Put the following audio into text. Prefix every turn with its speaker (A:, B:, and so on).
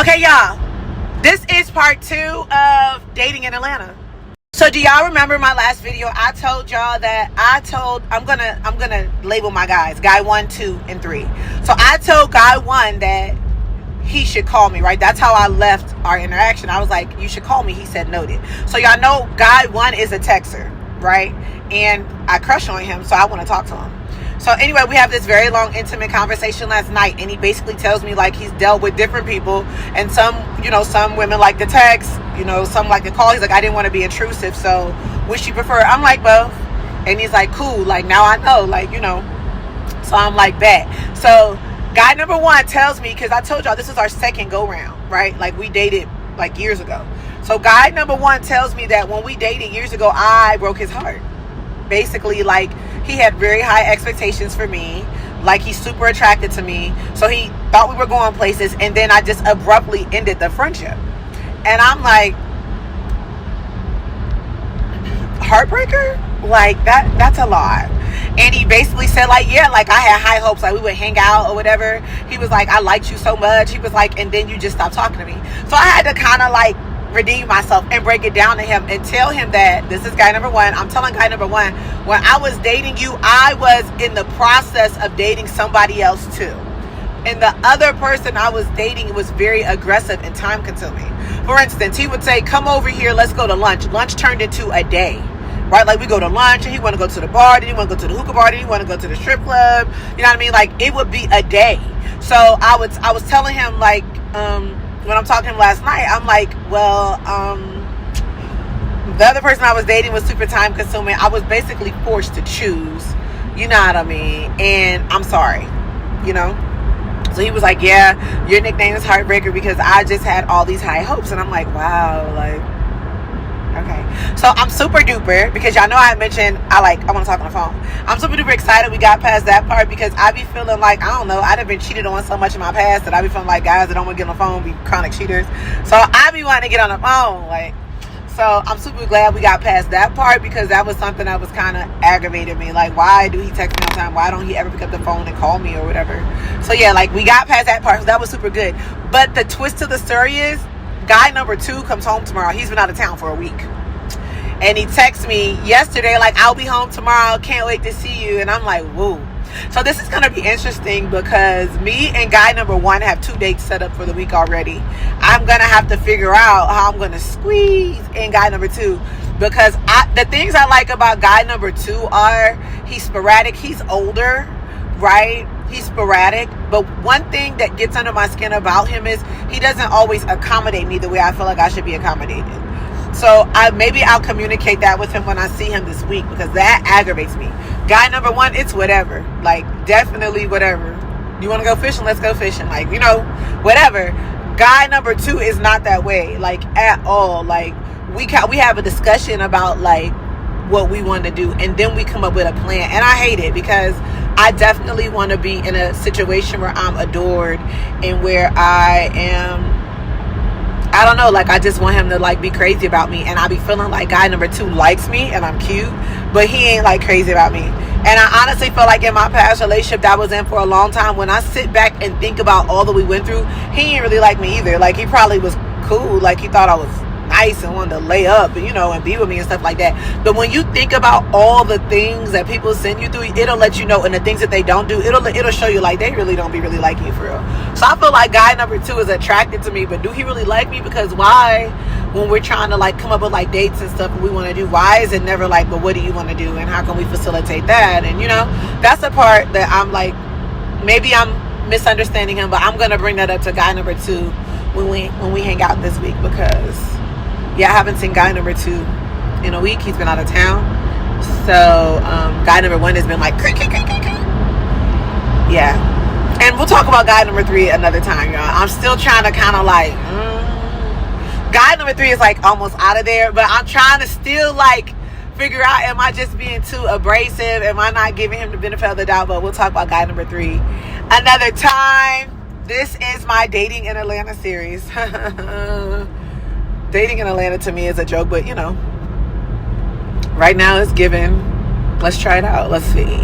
A: Okay, y'all, this is part 2 of dating in Atlanta. So do y'all remember my last video? I told y'all that I'm gonna label my guys, guy 1, 2, and 3. So I told guy 1 that he should call me, right? That's how I left our interaction. I was like, you should call me. He said noted. So y'all know guy 1 is a texter, right? And I crush on him, so I want to talk to him. So anyway, we have this very long, intimate conversation last night, and he basically tells me like he's dealt with different people, and some women like to text, some like to call. He's like, I didn't want to be intrusive, so which you prefer? I'm like, both. And he's like, cool, like now I know, so I'm like, bet. So guy number 1 tells me, because I told y'all this is our second go round, right? Like we dated like years ago. So guy number 1 tells me that when we dated years ago, I broke his heart. Basically, like, he had very high expectations for me, like he's super attracted to me, so he thought we were going places, and then I just abruptly ended the friendship. And I'm like, heartbreaker? Like that's a lot. And he basically said like, yeah, like I had high hopes, like we would hang out or whatever. He was like, I liked you so much. He was like, and then you just stopped talking to me. So I had to kind of like redeem myself and break it down to him and tell him that this is guy number 1. I'm telling guy number 1, when I was dating you, I was in the process of dating somebody else too. And the other person I was dating was very aggressive and time consuming. For instance, he would say, come over here, let's go to lunch. Lunch turned into a day, right? Like we go to lunch and he want to go to the bar, then he want to go to the hookah bar, then he want to go to the strip club. You know what I mean? Like it would be a day. So I was telling him like, when I'm talking to him last night, I'm like, well, the other person I was dating was super time consuming. I was basically forced to choose, you know what I mean? And I'm sorry, So he was like, yeah, your nickname is Heartbreaker because I just had all these high hopes. And I'm like, wow, like, okay. So I'm super duper, because y'all know I mentioned I want to talk on the phone. I'm super duper excited we got past that part, because I be feeling like, I don't know, I'd have been cheated on so much in my past that I be feeling like guys that don't want to get on the phone be chronic cheaters. So I be wanting to get on the phone, like. So I'm super glad we got past that part, because that was something that was kind of aggravating me. Like, why do he text me all the time? Why don't he ever pick up the phone and call me or whatever? So yeah, like we got past that part. So that was super good. But the twist to the story is guy number 2 comes home tomorrow. He's been out of town for a week. And he texted me yesterday, like, I'll be home tomorrow. Can't wait to see you. And I'm like, whoa. So this is going to be interesting, because me and guy number 1 have 2 dates set up for the week already. I'm going to have to figure out how I'm going to squeeze in guy number 2, because the things I like about guy number 2 are he's sporadic. He's older, right? He's sporadic. But one thing that gets under my skin about him is he doesn't always accommodate me the way I feel like I should be accommodated. So maybe I'll communicate that with him when I see him this week, because that aggravates me. Guy number 1, it's whatever. Like, definitely whatever. You want to go fishing? Let's go fishing. Like, whatever. Guy number 2 is not that way, like, at all. Like, we have a discussion about, like, what we want to do, and then we come up with a plan. And I hate it, because I definitely want to be in a situation where I'm adored and where I don't know, like, I just want him to, like, be crazy about me. And I be feeling like guy number 2 likes me and I'm cute, but he ain't, like, crazy about me. And I honestly feel like in my past relationship that I was in for a long time, when I sit back and think about all that we went through, he ain't really like me either. Like, he probably was cool. Like, he thought I was nice and wanted to lay up, and be with me and stuff like that. But when you think about all the things that people send you through, it'll let you know, and the things that they don't do, it'll show you, like, they really don't be really liking you for real. So I feel like guy number 2 is attracted to me, but do he really like me? Because why, when we're trying to, like, come up with, like, dates and stuff we want to do, why is it never like, but what do you want to do, and how can we facilitate that? And that's the part that I'm like, maybe I'm misunderstanding him, but I'm gonna bring that up to guy number 2 when we hang out this week, because I haven't seen guy number 2 in a week. He's been out of town. So guy number 1 has been like, yeah. And we'll talk about guy number 3 another time, y'all. I'm still trying to kind of like, guy number 3 is like almost out of there, but I'm trying to still like figure out, am I just being too abrasive? Am I not giving him the benefit of the doubt? But we'll talk about guy number 3 another time. This is my Dating in Atlanta series. Dating in Atlanta to me is a joke, but right now it's given. Let's try it out. Let's see.